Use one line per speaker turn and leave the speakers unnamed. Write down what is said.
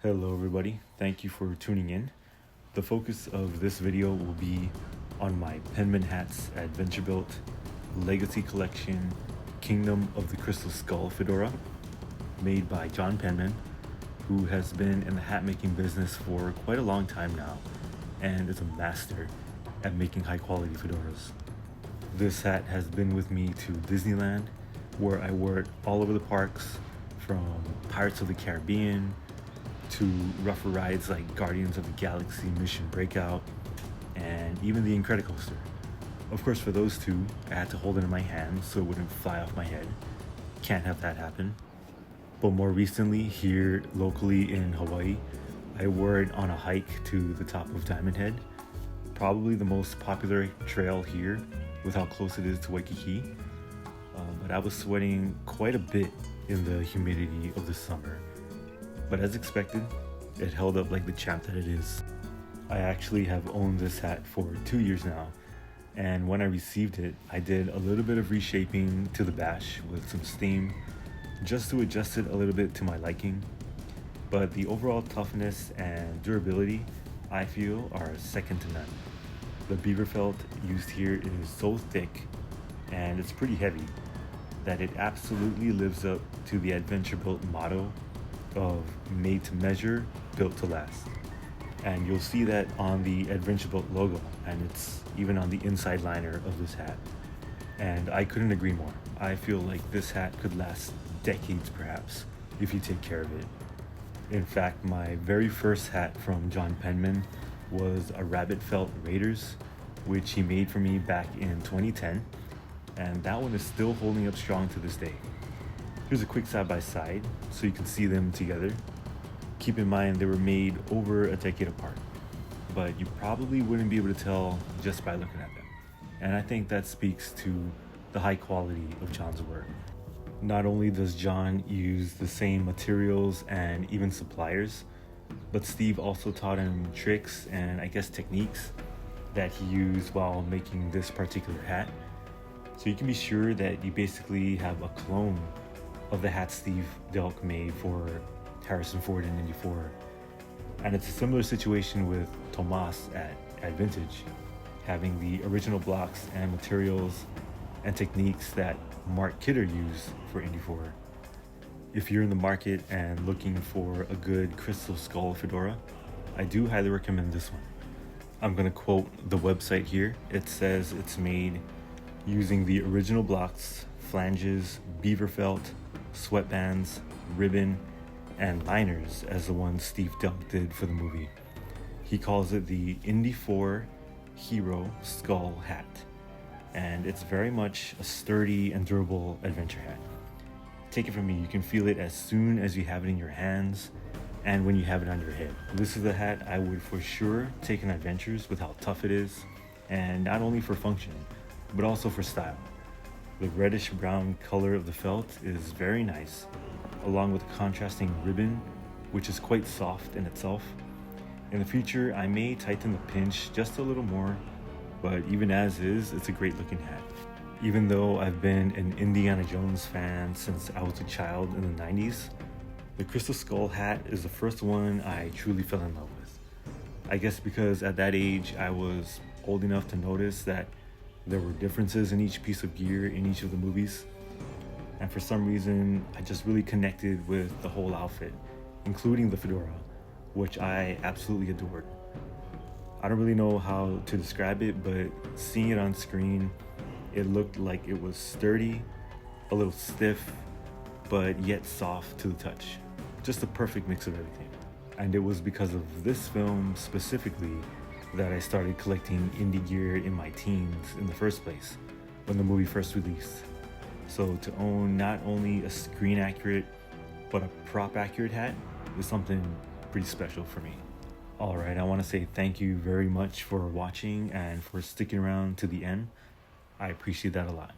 Hello everybody, thank you for tuning in. The focus of this video will be on my Penman Hats Adventurebilt Legacy Collection Kingdom of the Crystal Skull Fedora, made by John Penman, who has been in the hat making business for quite a long time now and is a master at making high quality fedoras. This hat has been with me to Disneyland, where I wore it all over the parks, from Pirates of the Caribbean to rougher rides like Guardians of the Galaxy Mission Breakout, and even the Incredicoaster. Of course, for those two, I had to hold it in my hand so it wouldn't fly off my head. Can't have that happen. But more recently, here locally in Hawaii, I wore it on a hike to the top of Diamond Head, probably the most popular trail here with how close it is to Waikiki. But I was sweating quite a bit in the humidity of the summer. But as expected, it held up like the champ that it is. I actually have owned this hat for 2 years now, and when I received it, I did a little bit of reshaping to the bash with some steam, just to adjust it a little bit to my liking. But the overall toughness and durability, I feel, are second to none. The beaver felt used here is so thick, and it's pretty heavy, that it absolutely lives up to the Adventurebilt motto of made to measure, built to last. And you'll see that on the Adventurebilt logo, and it's even on the inside liner of this hat. And I couldn't agree more. I feel like this hat could last decades perhaps, if you take care of it. In fact, my very first hat from John Penman was a rabbit felt Raiders, which he made for me back in 2010. And that one is still holding up strong to this day. Here's a quick side-by-side so you can see them together. Keep in mind they were made over a decade apart, but you probably wouldn't be able to tell just by looking at them. And I think that speaks to the high quality of John's work. Not only does John use the same materials and even suppliers, but Steve also taught him tricks and I guess techniques that he used while making this particular hat. So you can be sure that you basically have a clone of the hat Steve Delk made for Harrison Ford in '94. And it's a similar situation with Tomas at Vintage, having the original blocks and materials and techniques that Marc used for '94. If you're in the market and looking for a good crystal skull fedora, I do highly recommend this one. I'm going to quote the website here. It says it's made using the original blocks, flanges, beaver felt, sweatbands, ribbon, and liners as the one Steve Delk did for the movie. He calls it the Indy 4 Hero Skull Hat, and it's very much a sturdy and durable adventure hat. Take it from me, you can feel it as soon as you have it in your hands and when you have it on your head. This is a hat I would for sure take on adventures with how tough it is, and not only for function, but also for style. The reddish brown color of the felt is very nice, along with the contrasting ribbon, which is quite soft in itself. In the future, I may tighten the pinch just a little more, but even as is, it's a great looking hat. Even though I've been an Indiana Jones fan since I was a child in the 90s, the Crystal Skull hat is the first one I truly fell in love with. I guess because at that age, I was old enough to notice that there were differences in each piece of gear in each of the movies. And for some reason, I just really connected with the whole outfit, including the fedora, which I absolutely adored. I don't really know how to describe it, but seeing it on screen, it looked like it was sturdy, a little stiff, but yet soft to the touch. Just the perfect mix of everything. And it was because of this film specifically that I started collecting indie gear in my teens in the first place, when the movie first released. So to own not only a screen accurate, but a prop accurate hat is something pretty special for me. Alright, I want to say thank you very much for watching and for sticking around to the end. I appreciate that a lot.